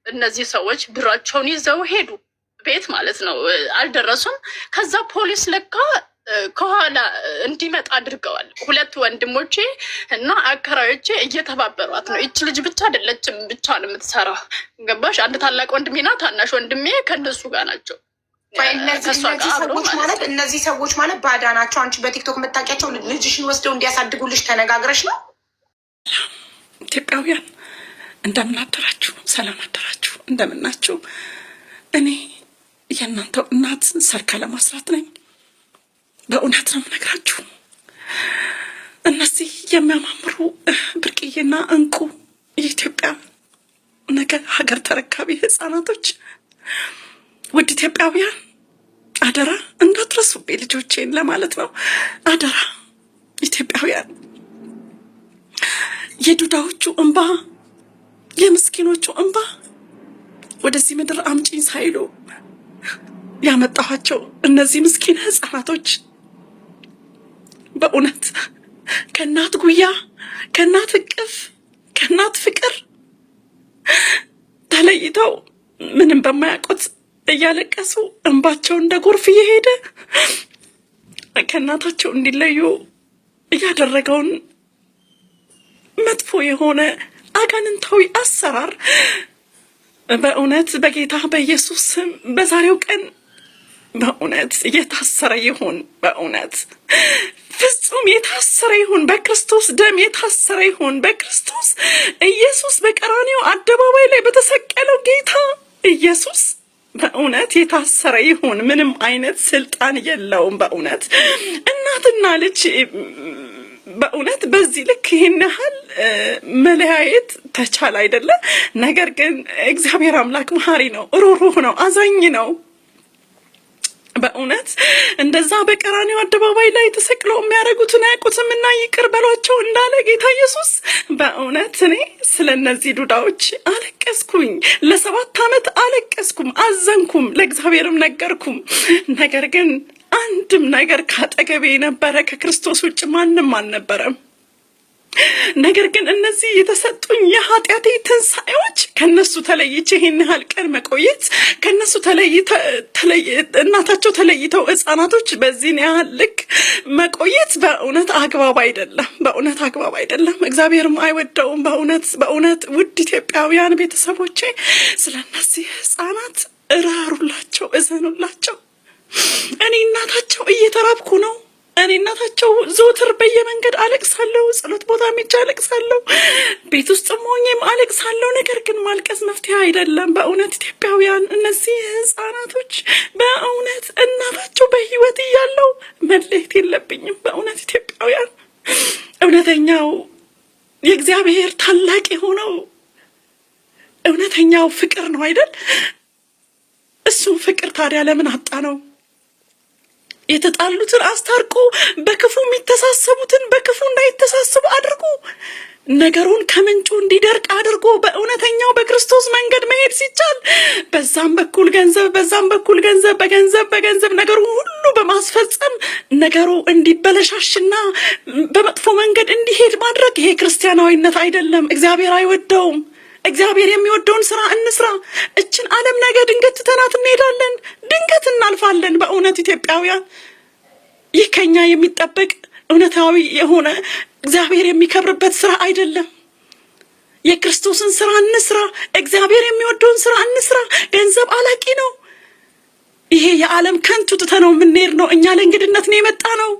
እነዚህ ሰዎች ብራቸውን ይዘው ሄዱ። ቤት ማለት ነው። አልደረሱም። ከዛ ፖሊስ ለካ ከኋላ እንዲመጣ አድርገዋል። ሁለት ወንድሞቼ እና አከራዮቼ እየተባበሯት ነው። ይች ልጅ ብቻ አይደለችም ብቻ ነው የምትሰራው። ገባሽ? አንድ ታላቅ ወንድሜና ታናሽ ወንድሜ ከነሱ ጋር ናቸው። እነዚህ ሰዎች ማለት ባዳ ናቸው። አንቺ በቲክቶክ የምታውቂያቸው ልጅሽን ወስደው እንዲያሳድጉልሽ ተነጋግረሽ ነው? ኢትዮጵያውያን እንደምን አደራችሁ? ሰላም አደራችሁ? እንደምናችሁ? እኔ የእናንተው እናት ሰርካ ለማስራት ነኝ። በእውነት ነው የምነግራችሁ። እነዚህ የሚያማምሩ ብርቅዬና እንቁ የኢትዮጵያ ነገ ሀገር ተረካቢ ህፃናቶች፣ ውድ ኢትዮጵያውያን አደራ እንዳትረሱብኝ ልጆቼን ለማለት ነው። አደራ ኢትዮጵያውያን፣ የዱዳዎቹ እንባ፣ የምስኪኖቹ እንባ ወደዚህ ምድር አምጪኝ ሳይሉ ያመጣኋቸው እነዚህ ምስኪን ህፃናቶች በእውነት ከእናት ጉያ፣ ከእናት እቅፍ፣ ከእናት ፍቅር ተለይተው ምንም በማያውቁት እያለቀሱ እንባቸው እንደ ጎርፍ እየሄደ ከእናታቸው እንዲለዩ እያደረገውን መጥፎ የሆነ አጋንንታዊ አሰራር በእውነት በጌታ በኢየሱስ ስም በዛሬው ቀን በእውነት የታሰረ ይሁን። በእውነት ፍጹም የታሰረ ይሁን። በክርስቶስ ደም የታሰረ ይሁን። በክርስቶስ ኢየሱስ በቀራንዮ አደባባይ ላይ በተሰቀለው ጌታ ኢየሱስ በእውነት የታሰረ ይሁን። ምንም አይነት ስልጣን የለውም። በእውነት እናትና ልጅ በእውነት በዚህ ልክ ይህን ያህል መለያየት ተቻለ አይደለ? ነገር ግን እግዚአብሔር አምላክ መሐሪ ነው፣ ሩህሩህ ነው፣ አዛኝ ነው። በእውነት እንደዛ በቀራንዮ አደባባይ ላይ ተሰቅለው የሚያደርጉትን አያውቁትም እና ይቅር በሏቸው እንዳለ ጌታ ኢየሱስ በእውነት እኔ ስለነዚህ ዱዳዎች አለቀስኩኝ። ለ7 ዓመት አለቀስኩም፣ አዘንኩም፣ ለእግዚአብሔርም ነገርኩም። ነገር ግን አንድም ነገር ካጠገቤ ነበረ ከክርስቶስ ውጭ ማንም አልነበረም። ነገር ግን እነዚህ የተሰጡኝ የኃጢአቴ ትንሣኤዎች ከነሱ ተለይቼ ይህን ያህል ቀን መቆየት፣ ከነሱ እናታቸው ተለይተው ህፃናቶች በዚህን ያህል ልክ መቆየት በእውነት አግባብ አይደለም። በእውነት አግባብ አይደለም። እግዚአብሔርም አይወደውም። በእውነት ውድ ኢትዮጵያውያን ቤተሰቦቼ ስለ እነዚህ ህፃናት እራሩላቸው፣ እዘኑላቸው። እኔ እናታቸው እየተራብኩ ነው። እኔ እናታቸው ዘወትር በየመንገድ አለቅሳለሁ፣ ጸሎት ቦታ ሄጄ አለቅሳለሁ፣ ቤት ውስጥም ሆኜም አለቅሳለሁ። ነገር ግን ማልቀስ መፍትሄ አይደለም። በእውነት ኢትዮጵያውያን እነዚህ ህፃናቶች በእውነት እናታቸው በህይወት እያለው መለየት የለብኝም። በእውነት ኢትዮጵያውያን እውነተኛው የእግዚአብሔር ታላቅ የሆነው እውነተኛው ፍቅር ነው አይደል? እሱም ፍቅር ታዲያ ለምን አጣ ነው? የተጣሉትን አስታርቁ፣ በክፉ የሚተሳሰቡትን በክፉ እንዳይተሳሰቡ አድርጉ። ነገሩን ከምንጩ እንዲደርቅ አድርጎ በእውነተኛው በክርስቶስ መንገድ መሄድ ሲቻል በዛም በኩል ገንዘብ፣ በዛም በኩል ገንዘብ፣ በገንዘብ ነገሩ ሁሉ በማስፈጸም ነገሩ እንዲበለሻሽና በመጥፎ መንገድ እንዲሄድ ማድረግ ይሄ ክርስቲያናዊነት አይደለም። እግዚአብሔር አይወደውም። እግዚአብሔር የሚወደውን ስራ እንስራ። እችን ዓለም ነገ ድንገት ትተናት እንሄዳለን፣ ድንገት እናልፋለን። በእውነት ኢትዮጵያውያን ይህ ከኛ የሚጠበቅ እውነታዊ የሆነ እግዚአብሔር የሚከብርበት ስራ አይደለም። የክርስቶስን ስራ እንስራ። እግዚአብሔር የሚወደውን ስራ እንስራ። ገንዘብ አላቂ ነው። ይሄ የዓለም ከንቱ ትተነው የምንሄድ ነው። እኛ ለእንግድነት ነው የመጣ ነው።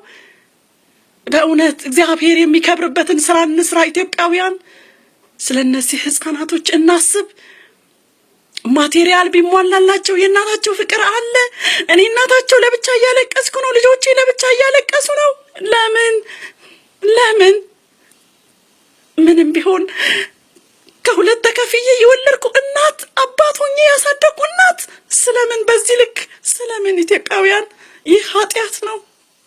በእውነት እግዚአብሔር የሚከብርበትን ስራ እንስራ ኢትዮጵያውያን። ስለነዚህ ህፃናቶች እናስብ። ማቴሪያል ቢሟላላቸው የእናታቸው ፍቅር አለ። እኔ እናታቸው ለብቻ እያለቀስኩ ነው፣ ልጆቼ ለብቻ እያለቀሱ ነው። ለምን ምንም ቢሆን ከሁለት ተከፍዬ የወለድኩ እናት፣ አባት ሆኜ ያሳደግኩ እናት ስለምን በዚህ ልክ? ስለምን? ኢትዮጵያውያን ይህ ኃጢአት ነው፣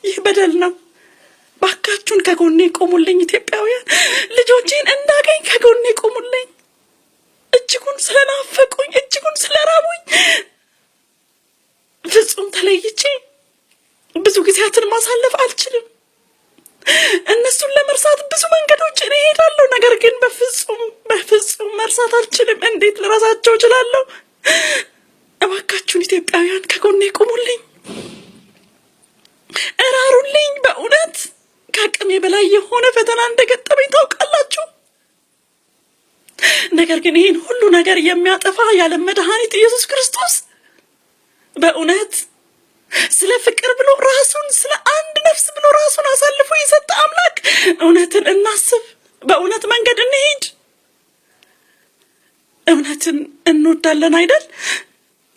ይህ በደል ነው። ባካችሁን ከጎኔ ቆሙልኝ ኢትዮጵያውያን። ልጆቼን እንዳገኝ ከጎኔ ቆሙልኝ። እጅጉን ስለናፈቁኝ፣ እጅጉን ስለራቡኝ ፍጹም ተለይቼ ብዙ ጊዜያትን ማሳለፍ አልችልም። እነሱን ለመርሳት ብዙ መንገዶችን እሄዳለሁ። ነገር ግን በፍጹም መርሳት አልችልም። እንዴት ልረሳቸው እችላለሁ? እባካችሁን ኢትዮጵያውያን ከጎኔ ቁሙልኝ፣ እራሩልኝ። በእውነት ከአቅሜ በላይ የሆነ ፈተና እንደገጠመኝ ታውቃላችሁ። ነገር ግን ይህን ሁሉ ነገር የሚያጠፋ የዓለም መድኃኒት ኢየሱስ ክርስቶስ በእውነት ስለ ፍቅር ብሎ ራሱን ስለ አንድ ነፍስ ብሎ ራሱን አሳልፎ የሰጠ አምላክ፣ እውነትን እናስብ፣ በእውነት መንገድ እንሂድ። እውነትን እንወዳለን አይደል?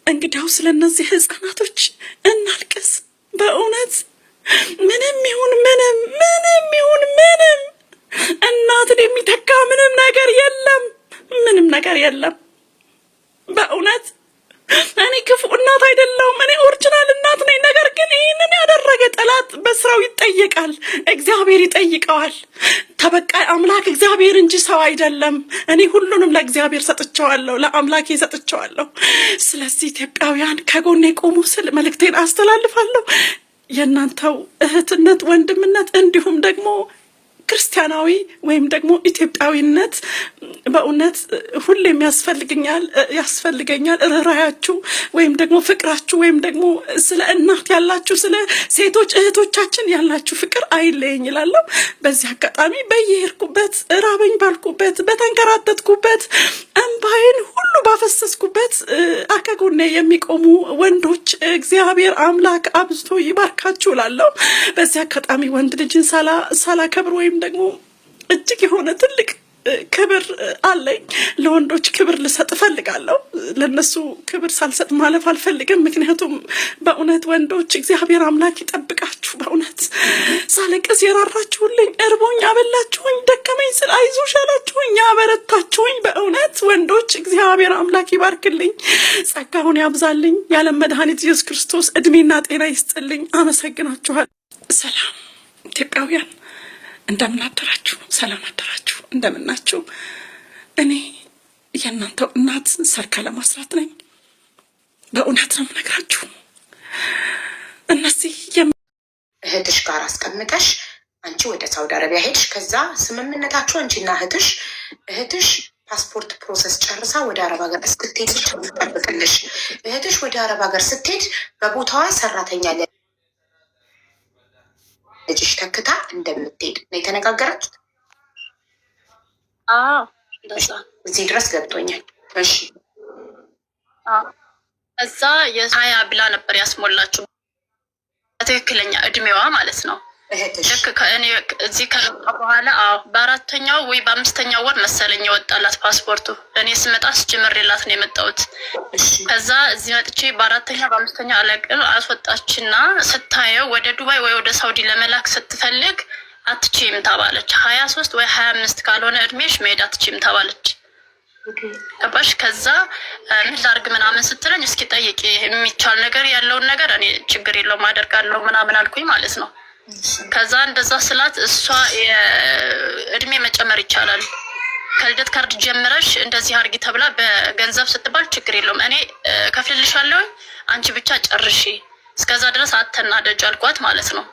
እንግዲያው ስለ እነዚህ ህፃናቶች እናልቅስ። በእውነት ምንም ይሁን ምንም እናትን የሚተካ ምንም ነገር የለም። በእውነት እኔ ክፉ እናት አይደለሁም። እኔ ኦሪጂናል እናት ነኝ። ነገር ግን ይህንን ያደረገ ጠላት በስራው ይጠየቃል፣ እግዚአብሔር ይጠይቀዋል። ተበቃይ አምላክ እግዚአብሔር እንጂ ሰው አይደለም። እኔ ሁሉንም ለእግዚአብሔር ሰጥቼዋለሁ፣ ለአምላኬ ሰጥቼዋለሁ። ስለዚህ ኢትዮጵያውያን ከጎኔ ቆሙ ስል መልእክቴን አስተላልፋለሁ። የእናንተው እህትነት፣ ወንድምነት እንዲሁም ደግሞ ክርስቲያናዊ ወይም ደግሞ ኢትዮጵያዊነት በእውነት ሁሌም ያስፈልገኛል። ርህራያችሁ ወይም ደግሞ ፍቅራችሁ ወይም ደግሞ ስለ እናት ያላችሁ ስለ ሴቶች እህቶቻችን ያላችሁ ፍቅር አይለየኝ እላለሁ። በዚህ አጋጣሚ በየሄድኩበት ራበኝ ባልኩበት፣ በተንከራተትኩበት፣ እንባዬን ሁሉ ባፈሰስኩበት ከጎኔ የሚቆሙ ወንዶች እግዚአብሔር አምላክ አብዝቶ ይባርካችሁ እላለሁ። በዚህ አጋጣሚ ወንድ ልጅን ሳላከብር ወይም ደግሞ እጅግ የሆነ ትልቅ ክብር አለኝ። ለወንዶች ክብር ልሰጥ እፈልጋለሁ። ለነሱ ክብር ሳልሰጥ ማለፍ አልፈልግም። ምክንያቱም በእውነት ወንዶች እግዚአብሔር አምላክ ይጠብቃችሁ። በእውነት ሳለቅስ የራራችሁልኝ፣ እርቦኝ አበላችሁኝ፣ ደከመኝ ስል አይዞሽ ያላችሁኝ፣ ያበረታችሁኝ በእውነት ወንዶች እግዚአብሔር አምላክ ይባርክልኝ፣ ጸጋውን ያብዛልኝ። የዓለም መድኃኒት ኢየሱስ ክርስቶስ እድሜና ጤና ይስጥልኝ። አመሰግናችኋል። ሰላም ኢትዮጵያውያን፣ እንደምን አደራችሁ? ሰላም አደራችሁ? እንደምናችሁ? እኔ የእናንተው እናት ሰርካለም አስራት ነኝ። በእውነት ነው የምነግራችሁ። እነዚህ እህትሽ ጋር አስቀምጠሽ አንቺ ወደ ሳውዲ አረቢያ ሄድሽ። ከዛ ስምምነታችሁ አንቺና እህትሽ ፓስፖርት ፕሮሰስ ጨርሳ ወደ አረብ ሀገር እስክትሄድ ብቻ ትጠብቅልሽ። እህትሽ ወደ አረብ ሀገር ስትሄድ በቦታዋ ሰራተኛ ልጅሽ ተክታ እንደምትሄድ ነው የተነጋገራችሁት? እንደዛ እዚህ ድረስ ገብቶኛል። እሺ እዛ የሀያ ብላ ነበር ያስሞላችሁ በትክክለኛ እድሜዋ ማለት ነው። ልክ ከእኔ እዚህ ከመጣ በኋላ በአራተኛው ወይ በአምስተኛው ወር መሰለኝ የወጣላት ፓስፖርቱ። እኔ ስመጣ አስጀምሬላት ነው የመጣሁት። ከዛ እዚህ መጥቼ በአራተኛው በአምስተኛው አለቅም አስወጣችና ስታየው ወደ ዱባይ ወይ ወደ ሳውዲ ለመላክ ስትፈልግ አትችይም ተባለች። 23 ወይ 25 ካልሆነ እድሜሽ መሄድ አትችይም ተባለች። ገባሽ? ከዛ ምን ላድርግ ምናምን ስትለኝ እስኪ ጠይቂ የሚቻል ነገር ያለውን ነገር እኔ ችግር የለውም አደርጋለሁ ምናምን አልኩኝ ማለት ነው። ከዛ እንደዛ ስላት እሷ እድሜ መጨመር ይቻላል ከልደት ካርድ ጀምረሽ እንደዚህ አርጊ ተብላ በገንዘብ ስትባል ችግር የለውም እኔ ከፍልልሻለሁ አንቺ ብቻ ጨርሺ፣ እስከዛ ድረስ አትናደጅ አልኳት ማለት ነው።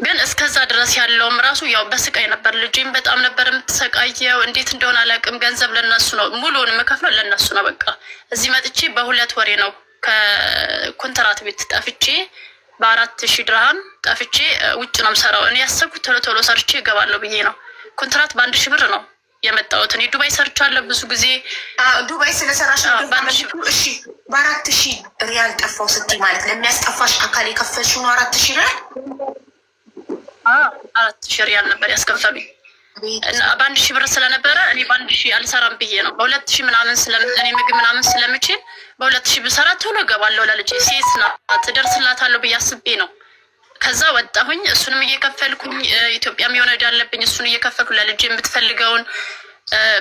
ግን እስከዛ ድረስ ያለውም ራሱ ያው በስቃይ ነበር። ልጅም በጣም ነበር የምትሰቃየው። እንዴት እንደሆነ አላውቅም። ገንዘብ ለነሱ ነው፣ ሙሉውን የምከፍለው ለነሱ ነው። በቃ እዚህ መጥቼ በ2 ወሬ ነው ከኮንትራት ቤት ጠፍቼ በ4000 ድርሃም ጠፍቼ ውጭ ነው የምሰራው። እኔ ያሰብኩት ቶሎ ቶሎ ሰርቼ እገባለሁ ብዬ ነው። ኮንትራት በ1000 ብር ነው የመጣሁት። እኔ ዱባይ ሰርቻለሁ ብዙ ጊዜ። ዱባይ ስለሰራሽ እሺ፣ በ4000 ሪያል ጠፋው ስትይ ማለት ለሚያስጠፋሽ አካል የከፈልሽው ነው 4000 ሪያል? 4000 ሪያል ነበር ያስከፈሉኝ። በ1000 ብር ስለነበረ እኔ በ1000 አልሰራም ብዬ ነው። በ2000 ምናምን እኔ ምግብ ምናምን ስለምችል በ2000 ብሰራ ቶሎ እገባለሁ። ለልጄ ሴት ናት እደርስላታለሁ ብዬ አስቤ ነው። ከዛ ወጣሁኝ። እሱንም እየከፈልኩኝ ኢትዮጵያም የሆነ ዕዳ አለብኝ። እሱን እየከፈልኩ ለልጄ የምትፈልገውን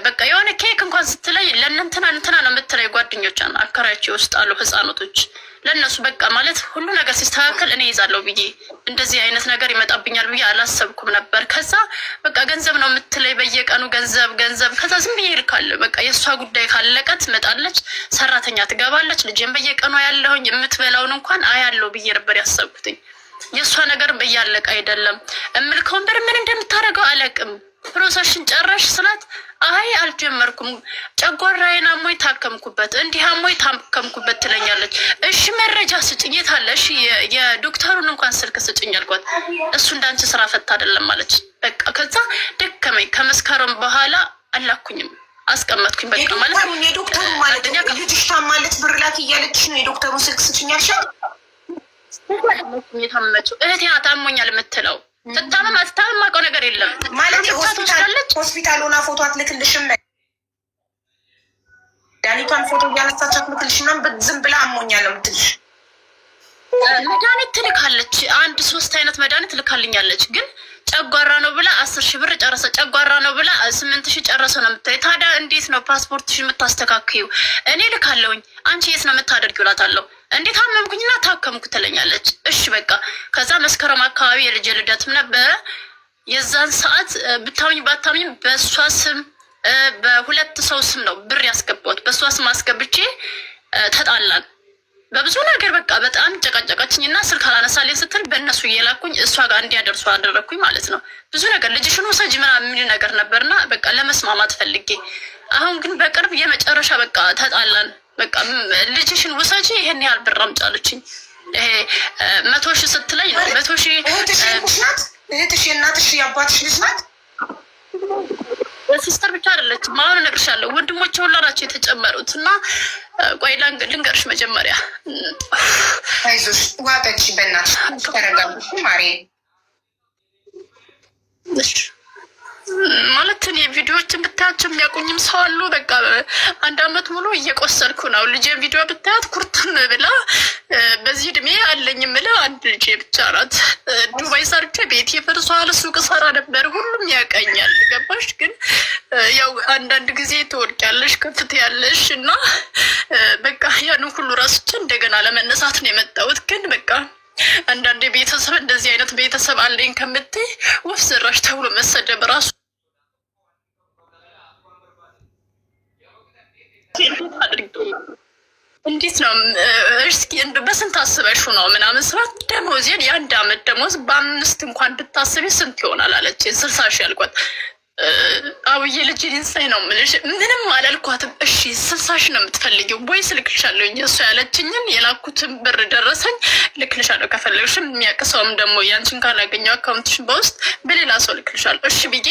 በቃ የሆነ ኬክ እንኳን ስትለይ ለእነንትና ነው የምትለይ። ጓደኞቿ አከራዮቼ ውስጥ አሉ ህፃኖቶች። ለእነሱ በቃ ማለት ሁሉ ነገር ሲስተካከል እኔ ይዛለሁ ብዬ እንደዚህ አይነት ነገር ይመጣብኛል ብዬ አላሰብኩም ነበር። ከዛ በቃ ገንዘብ ነው የምትለይ በየቀኑ ገንዘብ። ከዛ ዝም ብዬ እልካለሁ። በቃ የእሷ ጉዳይ ካለቀ ትመጣለች፣ ሰራተኛ ትገባለች። ልጄን በየቀኑ ያለሁኝ የምትበላውን እንኳን አያለው ብዬ ነበር ያሰብኩትኝ። የእሷ ነገር እያለቀ አይደለም። እምልከውን በር ምን እንደምታደርገው አላውቅም። ፕሮሰሽን ጨረሽ ስላት አይ አልጀመርኩም፣ ጨጓራዬን አሞኝ ታከምኩበት፣ እንዲህ አሞኝ ታከምኩበት ትለኛለች። እሺ መረጃ ስጭኝ፣ የት አለ? እሺ የዶክተሩን እንኳን ስልክ ስጭኝ አልኳት። እሱ እንዳንቺ ስራ ፈታ አይደለም ማለች። በቃ ከዛ ደከመኝ። ከመስከረም በኋላ አላኩኝም፣ አስቀመጥኩኝ። በቃ ማለት የዶክተሩ ማለት ልጅሽ ታማለች ብር ላኪ እያለችሽ ነው። የዶክተሩን ስልክ ስጭኝ አልሻት? የታመመችው እህቴ ናት አሞኛል የምትለው። ትታመም አትታመም የማውቀው ነገር የለም ማለት ሆስፒታል ሆና ፎቶ አትልክልሽም? ዳኒቷን ፎቶ እያነሳች አትልክልሽም? ዝም ብላ አሞኛል የምትልሽ መድኃኒት ትልካለች። 1-3 አይነት መድኃኒት ትልካልኛለች። ግን ጨጓራ ነው ብላ 10,000 ብር ጨረሰ፣ ጨጓራ ነው ብላ 8,000 ጨረሰ ነው የምትለኝ። ታዲያ እንዴት ነው ፓስፖርትሽን የምታስተካክዩ? እኔ ልካለሁኝ፣ አንቺ የት ነው የምታደርጊው እላታለሁ። እንዴት አመምኩኝና ታከምኩ ትለኛለች። እሺ በቃ ከዛ መስከረም አካባቢ የልጅ ልደትም ነበረ። የዛን ሰዓት ብታምኝ ባታምኝ በእሷ ስም በ2 ሰው ስም ነው ብር ያስገባሁት። በእሷ ስም አስገብቼ ተጣላን በብዙ ነገር። በቃ በጣም ጨቀጨቀችኝና ስልክ አላነሳልኝ ስትል በእነሱ እየላኩኝ እሷ ጋር እንዲያደርሱ አደረግኩኝ ማለት ነው። ብዙ ነገር ልጅሽን ውሰጂ ምናምን የሚል ነገር ነበርና በቃ ለመስማማት ፈልጌ። አሁን ግን በቅርብ የመጨረሻ በቃ ተጣላን። በቃ ልጅሽን ውሰጂ ይሄን ያህል ብር አምጫለችኝ። ይሄ 100,000 ስትለኝ ነው 100,000። እህትሽ የእናትሽ የአባትሽ ልጅ ናት? ሲስተር ብቻ አይደለችም። አሁን እነግርሻለሁ፣ ወንድሞቼ ሁላ ናቸው የተጨመሩት። እና ቆይ ልንገርሽ መጀመሪያ። አይዞሽ ዋጠች በእናትሽ ተረጋጉ ማሬ። ማለት እኔ ቪዲዮዎችን ብታያቸው የሚያውቁኝም ሰው አሉ። በቃ 1 አመት ሙሉ እየቆሰልኩ ነው። ልጄን ቪዲዮ ብታያት ኩርትን ብላ በዚህ እድሜ አለኝ የምለው አንድ ልጄ ብቻ ናት። ዱባይ ሰርቼ ቤት የፈርሷል፣ ሱቅ ሰራ ነበር፣ ሁሉም ያውቀኛል። ገባሽ? ግን ያው አንዳንድ ጊዜ ትወድቂያለሽ፣ ከፍት ያለሽ እና በቃ ያንን ሁሉ ራስቼ እንደገና ለመነሳት ነው የመጣሁት። ግን በቃ አንዳንድ ቤተሰብ እንደዚህ አይነት ቤተሰብ አለኝ ከምትይ ወፍ ዘራሽ ተብሎ መሰደብ ራሱ እንዴት ነው? እስኪ በስንት አስበሽ ነው ምናምን ስራት ደሞዜን የ1 አመት ደሞዝ በ5 እንኳን ብታስቢ ስንት ይሆናል አለች። 60,000 ያልኳት። አውዬ ልጅ ኢንሳይ ነው የምልሽ። ምንም አላልኳትም። እሺ 60,000 ነው የምትፈልጊው ወይ ልክልሻለሁ። እሱ ያለችኝን የላኩትን ብር ደረሰኝ ልክልሻለሁ። ከፈለግሽም የሚያቅሰውም ደግሞ ያንቺን ካላገኘው አካውንትሽን በውስጥ በሌላ ሰው ልክልሻለሁ። እሺ ብዬ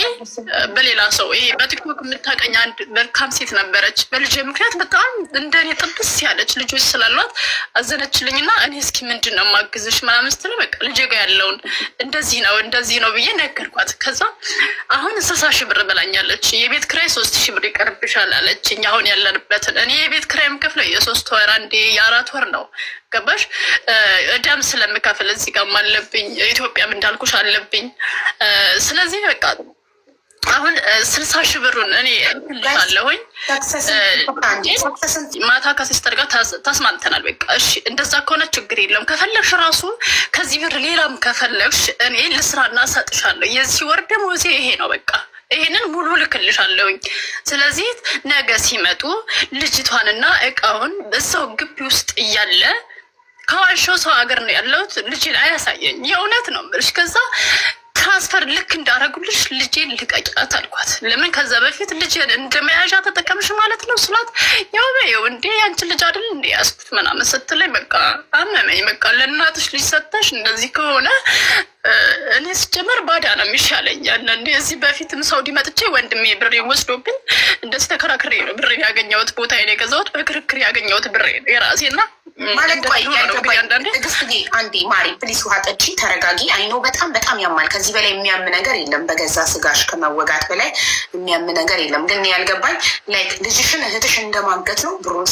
በሌላ ሰው ይሄ በቲክቶክ የምታቀኝ አንድ መልካም ሴት ነበረች። በልጅ ምክንያት በጣም እንደኔ ጥብስ ያለች ልጆች ስላሏት አዘነችልኝና እኔ እስኪ ምንድን ነው ማግዝሽ ምናምን ስትል በቃ ልጅ ጋር ያለውን እንደዚህ ነው ብዬ ነገርኳት። ከዛ አሁን 60,000 ብር ብላኛለች። የቤት ክራይ 3,000 ብር ይቀርብሻል አለችኝ። አሁን ያለንበትን እኔ የቤት ክራይ የምከፍለው የ3 ወር አንዴ የ4 ወር ነው። ገባሽ? እዳም ስለምከፍል እዚህ ጋርም አለብኝ፣ ኢትዮጵያም እንዳልኩሽ አለብኝ። ስለዚህ በቃ አሁን 60,000 ብሩን እኔ ልሻለሁኝ። ማታ ከሲስተር ጋር ተስማምተናል። በቃ እሺ እንደዛ ከሆነ ችግር የለም። ከፈለግሽ ራሱ ከዚህ ብር ሌላም ከፈለግሽ እኔ ልስራና እሰጥሻለሁ። የዚህ ወር ደሞዜ ይሄ ነው። በቃ ይሄንን ሙሉ ልክልሻለሁኝ። ስለዚህ ነገ ሲመጡ ልጅቷንና እቃውን በሰው ግቢ ውስጥ እያለ ከዋሻው ሰው ሀገር ነው ያለሁት። ልጅን አያሳየኝ። የእውነት ነው የምልሽ። ከዛ ትራንስፈር ልክ እንዳረጉልሽ ልጄን ልቀቂያት አልኳት። ለምን ከዛ በፊት ልጄን እንደመያዣ ተጠቀምሽ ማለት ነው ስላት፣ ያው እንዴ ያንቺን ልጅ አይደል እንዴ ያስኩት ምናምን ስትለኝ በቃ አመመኝ። በቃ ለእናትሽ ልጅ ሰጥተሽ እንደዚህ ከሆነ እኔ ስጀመር ባዳ ነው የሚሻለኝ። አንዳንዴ እዚህ በፊትም ሳውዲ መጥቼ ወንድሜ ብሬ ወስዶብኝ እንደዚህ ተከራክሬ ነው ብሬ ያገኘሁት። ቦታ ሄደ የገዛሁት በክርክር ያገኘሁት ብሬ ነው የራሴና ማለት አንዴ ማሪ ፕሊስ ውሃ ጠጪ፣ ተረጋጊ። አይኖ በጣም ያማል። ከዚህ በላይ የሚያም ነገር የለም። በገዛ ስጋሽ ከመወጋት በላይ የሚያም ነገር የለም። ግን ያልገባኝ ላይክ ልጅሽን እህትሽ እንደማገት ነው፣ ብሩን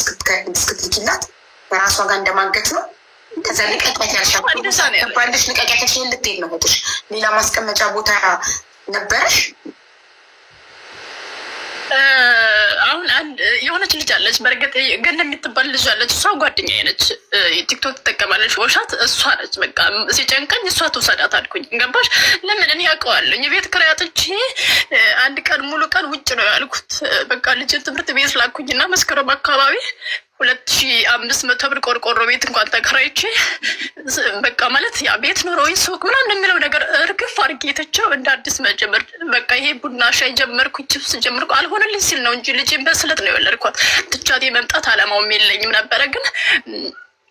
እስክትልኪላት በራሷ ጋር እንደማገት ነው። ከዛ ልቀቂያት ያልሻባልሽ ልቀቂያት ልትሄድ ነው እህትሽ። ሌላ ማስቀመጫ ቦታ ነበረሽ? አሁን የሆነች ልጅ አለች፣ በእርግጥ ግን የምትባል ልጅ አለች። እሷ ጓደኛዬ ነች፣ ቲክቶክ ትጠቀማለች። ወሻት እሷ ነች። በቃ ሲጨንቀኝ እሷ ትውሰዳት አልኩኝ። ገባሽ? ለምን እኔ ያውቀዋለሁ። የቤት ኪራይ አጥቼ 1 ቀን ሙሉ ቀን ውጭ ነው ያልኩት። በቃ ልጅን ትምህርት ቤት ላኩኝና መስከረም አካባቢ 2,500 ብር ቆርቆሮ ቤት እንኳን ተከራይቼ በቃ ማለት ያ ቤት ኖሮኝ ሱቅ ምናምን የሚለው ነገር እርግፍ አድርጌ የተቸው እንደ አዲስ መጀመር በቃ ይሄ ቡና ሻይ ጀመርኩ፣ ችፕስ ጀመርኩ። አልሆነልኝ ሲል ነው እንጂ ልጄን በስለት ነው የወለድኳት። ትቻት የመምጣት አላማውም የለኝም ነበረ። ግን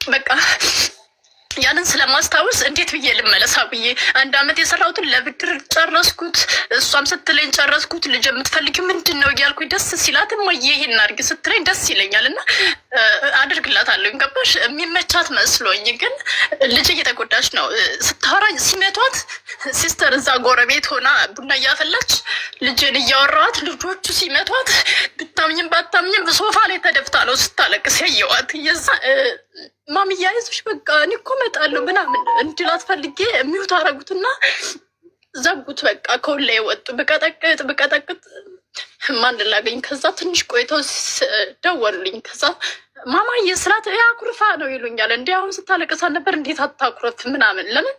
በቃ ያንን ስለማስታወስ እንዴት ብዬ ልመለሳ ብዬ 1 አመት የሰራሁትን ለብድር ጨረስኩት። እሷም ስትለኝ ጨረስኩት። ልጅ የምትፈልጊው ምንድን ነው እያልኩኝ ደስ ሲላት እማዬ ይሄን አድርጊ ስትለኝ ደስ ይለኛል እና አድርግላታለሁ። ገባሽ? የሚመቻት መስሎኝ ግን ልጅ እየተጎዳች ነው። ስታወራኝ ሲመቷት ሲስተር እዛ ጎረቤት ሆና ቡና እያፈላች ልጅን እያወራኋት ልጆቹ ሲመቷት ብታምኝም ባታምኝም ሶፋ ላይ ተደፍታ ነው ስታለቅስ ያየኋት። ማሚያ አይዞሽ በቃ እኔ እኮ እመጣለሁ ምናምን እንድላት ፈልጌ የሚውት አረጉትና ዘጉት። በቃ ከሁላ ወጡ። ብቀጠቅጥ ማን ላገኝ። ከዛ ትንሽ ቆይተው ደወሉልኝ። ከዛ ማማዬ ስላት አኩርፋ ነው ይሉኛል። እንዲ አሁን ስታለቅሳ ነበር እንዴት አታኩረፍ ምናምን። ለምን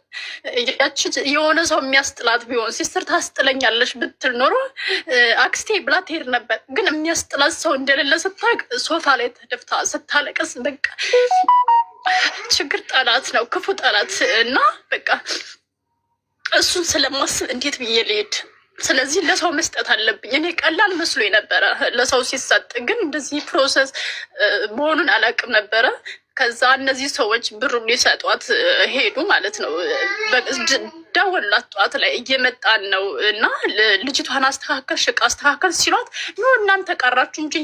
ያቺ የሆነ ሰው የሚያስጥላት ቢሆን ሲስተር ታስጥለኛለሽ ብትል ኖሮ አክስቴ ብላ ትሄድ ነበር። ግን የሚያስጥላት ሰው እንደሌለ ስታውቅ ሶፋ ላይ ተደፍታ ስታለቅስ በቃ ችግር ጠላት ነው፣ ክፉ ጠላት እና በቃ እሱን ስለማስብ እንዴት ብዬ ልሄድ? ስለዚህ ለሰው መስጠት አለብኝ። እኔ ቀላል መስሎ ነበረ ለሰው ሲሰጥ፣ ግን እንደዚህ ፕሮሰስ መሆኑን አላውቅም ነበረ። ከዛ እነዚህ ሰዎች ብሩን ሊሰጧት ሄዱ ማለት ነው። ደወሉላት ጠዋት ላይ እየመጣን ነው እና ልጅቷን አስተካከል ሽቃ አስተካከል ሲሏት ኖ እናንተ ቀራችሁ እንጂ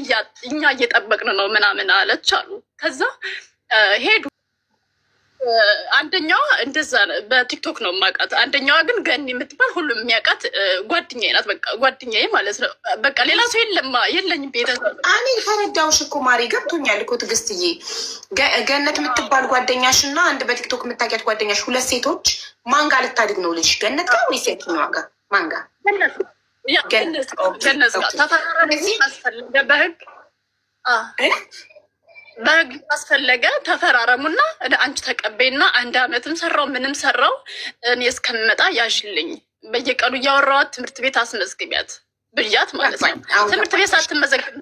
እኛ እየጠበቅን ነው ምናምን አለች አሉ። ከዛ ሄዱ። አንደኛዋ እንደዛ በቲክቶክ ነው የማውቃት። አንደኛዋ ግን ገኒ የምትባል ሁሉም የሚያውቃት ጓደኛዬ ናት። በቃ ጓደኛዬ ማለት ነው። በቃ ሌላ ሰው የለኝም ቤተሰብ። እኔ ተረዳሁሽ እኮ ማሪ፣ ገብቶኛል እኮ ትዕግስትዬ። ገነት የምትባል ጓደኛሽ እና አንድ በቲክቶክ የምታውቂያት ጓደኛሽ፣ 2 ሴቶች ማን ጋር ልታድግ ነው ልጅ? ገነት ጋር ወይስ የትኛዋ ጋር? ማን ጋር? ገነት ጋር ተፈራረሙ። አስፈለገ በህግ አስፈለገ ተፈራረሙና አንቺ ተቀበይና 1 አመትም ሰራው ምንም ሰራው እኔ እስከምመጣ ያዥልኝ በየቀኑ እያወራኋት ትምህርት ቤት አስመዝግቢያት ብያት ማለት ነው። ትምህርት ቤት ሳትመዘግብ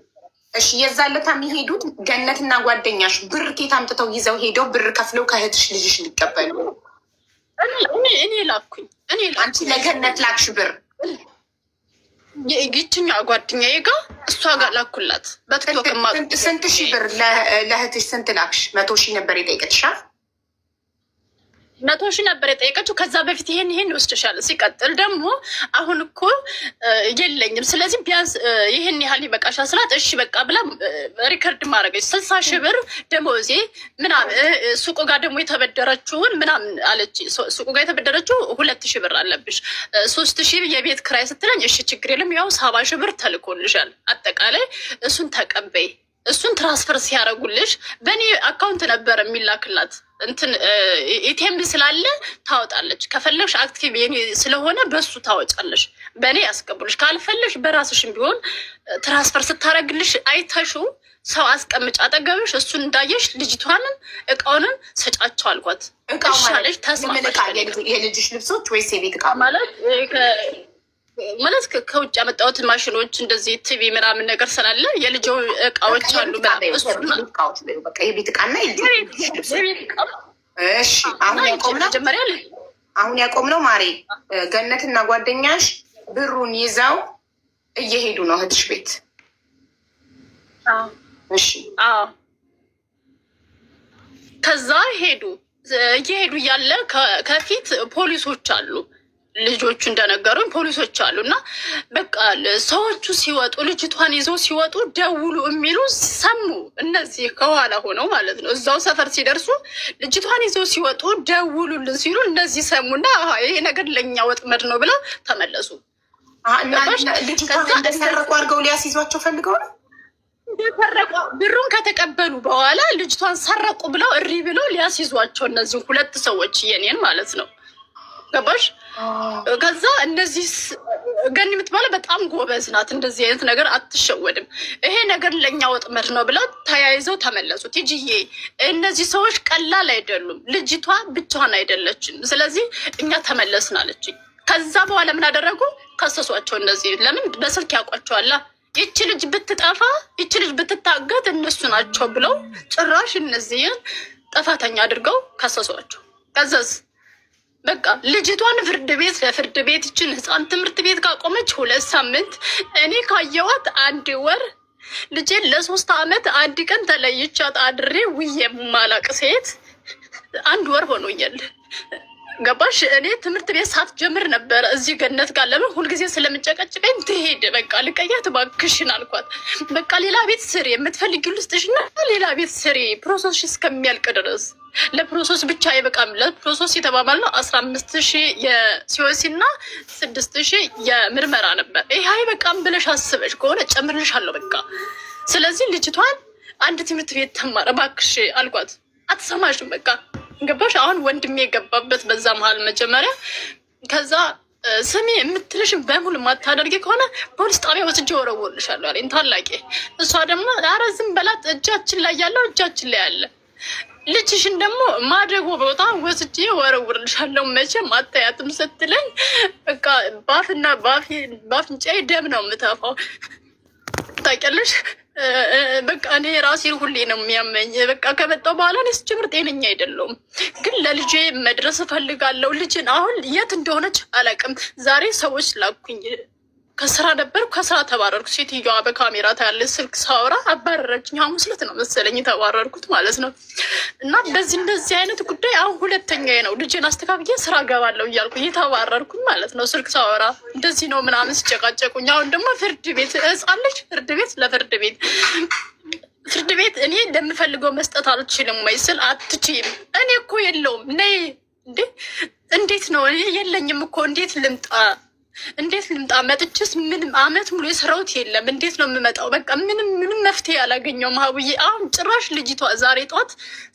እሺ፣ የዛለታ የሚሄዱት ገነትና ጓደኛሽ ብር ኬት አምጥተው ይዘው ሄደው ብር ከፍለው ከእህትሽ ልጅሽ ሊቀበሉ እኔ ላኩኝ። አንቺ ለገነት ላክሽ ብር? የግችኛ ጓደኛዬ ጋር እሷ ጋር ላኩላት በቲክቶክ። ስንት ሺህ ብር ለእህትሽ ስንት ላክሽ? 100 ሺህ ነበር የጠየቀችሻል? 100 ሺህ ነበር የጠየቀችው። ከዛ በፊት ይሄን ይወስድሻል። ሲቀጥል ደግሞ አሁን እኮ የለኝም፣ ስለዚህ ቢያንስ ይሄን ያህል ይበቃሻል ስላት እሺ በቃ ብላ ሪከርድ ማድረገች። 60 ሺህ ብር ደሞዜ ምናምን ሱቁ ጋር ደግሞ የተበደረችውን ምናምን አለች። ሱቁ ጋር የተበደረችው 2 ሺህ ብር አለብሽ፣ 3 ሺህ የቤት ክራይ ስትለኝ እሺ ችግር የለም ያው 70 ሺህ ብር ተልኮልሻል፣ አጠቃላይ እሱን ተቀበይ። እሱን ትራንስፈር ሲያደርጉልሽ በእኔ አካውንት ነበር የሚላክላት። እንትን ኢቲኤም ስላለ ታወጣለች። ከፈለግሽ አክቲቭ የኔ ስለሆነ በሱ ታወጫለሽ፣ በእኔ ያስገቡልሽ። ካልፈለግሽ በራስሽም ቢሆን ትራንስፈር ስታደርግልሽ አይተሹ ሰው አስቀምጭ አጠገብሽ። እሱን እንዳየሽ ልጅቷንም እቃውንም ሰጫቸው አልኳት። እቃሻለች ተስማለች። የልጅሽ ልብሶች ወይስ የቤት እቃ? ማለት ከውጭ ያመጣሁት ማሽኖች እንደዚህ ቲቪ ምናምን ነገር ስላለ የልጆ እቃዎች አሉ። የቤት እቃና አሁን ያቆምነው ማሬ፣ ገነትና ጓደኛሽ ብሩን ይዘው እየሄዱ ነው እህትሽ ቤት። እሺ ከዛ እየሄዱ እያለ ከፊት ፖሊሶች አሉ። ልጆቹ እንደነገሩኝ ፖሊሶች አሉ እና በቃ ሰዎቹ ሲወጡ ልጅቷን ይዘው ሲወጡ ደውሉ የሚሉ ሰሙ። እነዚህ ከኋላ ሆነው ማለት ነው። እዛው ሰፈር ሲደርሱ ልጅቷን ይዘው ሲወጡ ደውሉልን ሲሉ እነዚህ ሰሙና ይሄ ነገር ለእኛ ወጥመድ ነው ብለው ተመለሱ። ልጅቷን እንደሰረቁ አድርገው ሊያስይዟቸው ፈልገው ነው። ብሩን ከተቀበሉ በኋላ ልጅቷን ሰረቁ ብለው እሪ ብለው ሊያስይዟቸው እነዚህ 2 ሰዎች የኔን ማለት ነው። ገባሽ? ከዛ እነዚህ ገኒ የምትባለው በጣም ጎበዝ ናት። እንደዚህ አይነት ነገር አትሸወድም። ይሄ ነገር ለእኛ ወጥመድ ነው ብለው ተያይዘው ተመለሱ። ቲጂዬ እነዚህ ሰዎች ቀላል አይደሉም። ልጅቷ ብቻዋን አይደለችም። ስለዚህ እኛ ተመለስን አለችኝ። ከዛ በኋላ ምን አደረጉ? ከሰሷቸው። እነዚህ ለምን በስልክ ያውቋቸዋላ። ይቺ ልጅ ብትጠፋ ይቺ ልጅ ብትታገት እነሱ ናቸው ብለው ጭራሽ እነዚህን ጥፋተኛ አድርገው ከሰሷቸው። ከዛስ በቃ ልጅቷን ፍርድ ቤት ለፍርድ ቤት ይችን ህፃን ትምህርት ቤት ካቆመች 2 ሳምንት እኔ ካየዋት 1 ወር ልጄን ለ3 ዓመት 1 ቀን ተለይቻት አድሬ ውዬ የማላቅ ሴት 1 ወር ሆኖኛል። ገባሽ? እኔ ትምህርት ቤት ሳትጀምር ነበረ እዚህ ገነት ጋር ለምን ሁልጊዜ ስለምጨቀጭቀኝ ትሄድ በቃ ልቀያት እባክሽን አልኳት። በቃ ሌላ ቤት ስሪ የምትፈልጊው ልስጥሽና ሌላ ቤት ስሪ ፕሮሰስሽ እስከሚያልቅ ድረስ ለፕሮሰስ ብቻ አይበቃም። ለፕሮሰስ የተባባልነው 15,000 የሲኦሲ እና 6,000 የምርመራ ነበር። ይሄ አይበቃም ብለሽ አስበሽ ከሆነ ጨምርልሻለሁ በቃ። ስለዚህ ልጅቷን አንድ ትምህርት ቤት ተማረ እባክሽ አልኳት። አትሰማሽም በቃ ገባሽ? አሁን ወንድሜ የገባበት በዛ መሀል መጀመሪያ ከዛ ስሚ የምትልሽን በሙሉ ማታደርጊ ከሆነ ፖሊስ ጣቢያ ወስጄ ወረውርልሻለሁ አለኝ ታላቄ። እሷ ደግሞ ኧረ ዝም በላት እጃችን ላይ ያለው እጃችን ላይ ያለ ልጅሽን ደግሞ ማደጎ ቦታ ወስጄ ወረውርልሻለሁ መቼም አታያትም ስትለኝ በቃ ባፍና ባፍንጫዬ ደም ነው የምተፋው ታውቂያለሽ። በቃ እኔ ራሴን ሁሌ ነው የሚያመኝ። በቃ ከመጣሁ በኋላ እኔ ስጀምር ጤነኛ አይደለሁም፣ ግን ለልጄ መድረስ እፈልጋለሁ። ልጅን አሁን የት እንደሆነች አላውቅም። ዛሬ ሰዎች ላኩኝ። ከስራ ነበርኩ፣ ከስራ ተባረርኩ። ሴትዮዋ በካሜራ ታያለች። ስልክ ሳወራ አባረረችኝ። ሐሙስ ዕለት ነው መሰለኝ የተባረርኩት ማለት ነው። እና በዚህ እንደዚህ አይነት ጉዳይ አሁን 2ኛዬ ነው። ልጄን አስተካክዬ ስራ ገባለሁ እያልኩ እየተባረርኩኝ ማለት ነው። ስልክ ሳወራ እንደዚህ ነው ምናምን ሲጨቃጨቁኝ፣ አሁን ደግሞ ፍርድ ቤት ህፃን ልጅ ፍርድ ቤት ለፍርድ ቤት ፍርድ ቤት እኔ እንደምፈልገው መስጠት አልችልም ወይ ስል አትችይም። እኔ እኮ የለውም ነይ እንዴ! እንዴት ነው የለኝም እኮ እንዴት ልምጣ? መጥቼስ ምንም አመት ሙሉ የሰራሁት የለም። እንዴት ነው የምመጣው? በቃ ምንም መፍትሄ አላገኘውም። ሀቡዬ አሁን ጭራሽ ልጅቷ ዛሬ ጧት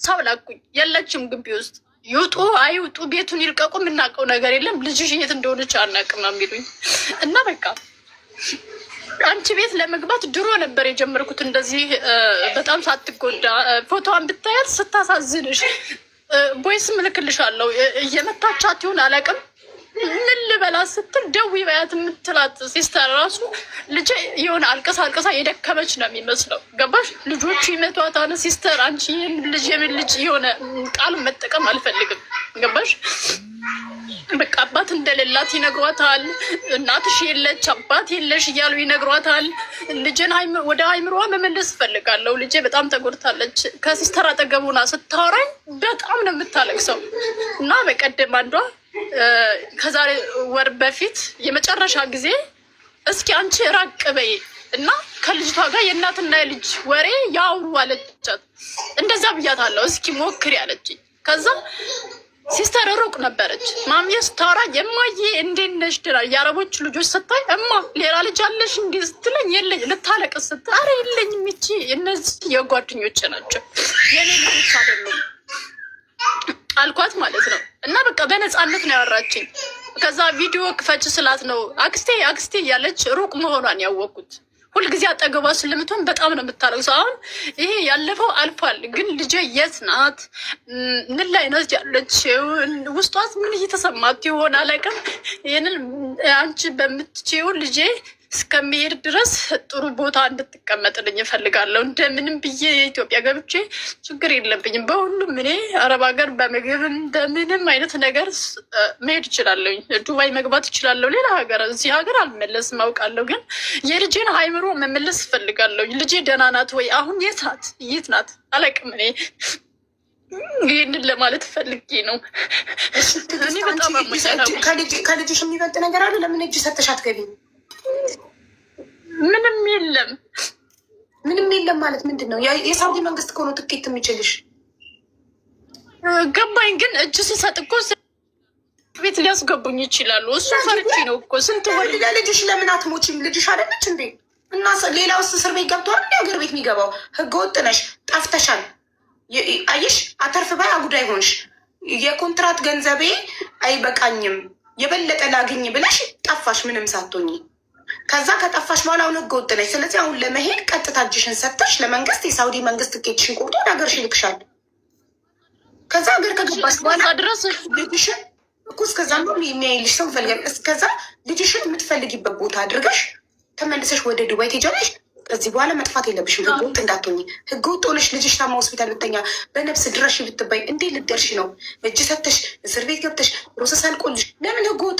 ሰው ላኩኝ፣ የለችም ግቢ ውስጥ። ይውጡ አይውጡ ቤቱን ይልቀቁ የምናውቀው ነገር የለም። ልጅሽ የት እንደሆነች አናውቅም ነው የሚሉኝ። እና በቃ አንቺ ቤት ለመግባት ድሮ ነበር የጀመርኩት እንደዚህ በጣም ሳትጎዳ። ፎቶዋን ብታያት ስታሳዝንሽ። ቦይስ ምልክልሻለሁ። እየመታቻት ይሁን አላውቅም ምን ልበላት ስትል ደዊ በያት የምትላት ሲስተር ራሱ ልጄ የሆነ አልቀሳ የደከመች ነው የሚመስለው። ገባሽ? ልጆቹ ይመቷታል። ሲስተር አንቺ ልጅ የምን ልጅ የሆነ ቃል መጠቀም አልፈልግም። ገባሽ? በቃ አባት እንደሌላት ይነግሯታል። እናትሽ የለች አባት የለሽ እያሉ ይነግሯታል። ልጄን ወደ አይምሮዋ መመለስ እፈልጋለሁ። ልጄ በጣም ተጎድታለች። ከሲስተር አጠገቡና ስታወራኝ በጣም ነው የምታለቅሰው። እና በቀደም አንዷ ከዛሬ ወር በፊት የመጨረሻ ጊዜ እስኪ አንቺ ራቅ በይ እና ከልጅቷ ጋር የእናትና የልጅ ወሬ ያውሩ አለቻት። እንደዛ ብያታለሁ። እስኪ ሞክሪ አለችኝ። ከዛ ሲስተር ሩቅ ነበረች። ማሚዬ ስታወራ የማዬ እንዴት ነሽ ድራ የአረቦች ልጆች ስታይ እማ ሌላ ልጅ አለሽ እንዴ ስትለኝ የለኝ ልታለቅስ ስትል አረ የለኝም ይቺ እነዚህ የጓደኞች ናቸው የኔ ልጆች አይደሉም አልኳት ማለት ነው። እና በቃ በነፃነት ነው ያወራችኝ። ከዛ ቪዲዮ ክፈች ስላት ነው አክስቴ እያለች ሩቅ መሆኗን ያወቅኩት። ሁልጊዜ አጠገቧ ስለምትሆን በጣም ነው የምታለቅሰው። አሁን ይሄ ያለፈው አልፏል፣ ግን ልጄ የት ናት? ምን ላይ ነው ያለችው? ውስጧት ምን እየተሰማት ይሆን አላውቅም። ይህንን አንቺ በምትችይው ልጄ እስከሚሄድ ድረስ ጥሩ ቦታ እንድትቀመጥልኝ እፈልጋለሁ። እንደምንም ብዬ ኢትዮጵያ ገብቼ ችግር የለብኝም በሁሉም። እኔ አረብ ሀገር በምግብም በምንም አይነት ነገር መሄድ እችላለሁ። ዱባይ መግባት እችላለሁ። ሌላ ሀገር እዚህ ሀገር አልመለስም አውቃለሁ፣ ግን የልጄን አይምሮ መመለስ እፈልጋለሁ። ልጄ ደህና ናት ወይ? አሁን የት ናት አላውቅም። እኔ ይህንን ለማለት ፈልጌ ነው። እኔ በጣም ከልጅሽ የሚበልጥ ነገር አለ። ለምን እጅ ሰተሽ አትገቢም? ምንም የለም ማለት ምንድን ነው? የሳውዲ መንግስት እኮ ነው ትኬት የሚችልሽ። ገባኝ፣ ግን እጅ ስሰጥ እኮ ቤት ሊያስገቡኝ ይችላሉ። እሱ ፈርቼ ነው እኮ። ስንት ወልዳ ልጅሽ ለምን አትሞችም? ልጅሽ አይደለች እንዴ? እና ሌላ ውስጥ እስር ቤት ገብቷል እንዲ ሀገር ቤት የሚገባው ህገ ወጥ ነሽ፣ ጠፍተሻል። አየሽ፣ አተርፍ ባይ አጉዳይ ሆንሽ። የኮንትራት ገንዘቤ አይበቃኝም የበለጠ ላግኝ ብለሽ ጠፋሽ ምንም ሳትሆኚ። ከዛ ከጠፋሽ በኋላ አሁን ህገ ወጥ ነሽ። ስለዚህ አሁን ለመሄድ ቀጥታ እጅሽን ሰጥተሽ ለመንግስት የሳውዲ መንግስት ትኬትሽን ቆርጦ ወደ ሀገርሽ ይልክሻል። ከዛ ሀገር ከገባሽ በኋላ ድረስ ልጅሽን እኮ እስከዛ ነው የሚያይልሽ ሰው ፈልገን። እስከዛ ልጅሽን የምትፈልጊበት ቦታ አድርገሽ ተመልሰሽ ወደ ዱባይ ትሄጃለሽ። ከዚህ በኋላ መጥፋት የለብሽም። ህገ ወጥ እንዳትሆኝ። ህገ ወጥ ሆነሽ ልጅሽ ታማ ሆስፒታል ብተኛ በነፍስ ድረሽ ብትባይ እንዴት ልደርሽ ነው? እጅ ሰተሽ እስር ቤት ገብተሽ ፕሮሰስ አልቆልሽ ለምን ህገ ወጥ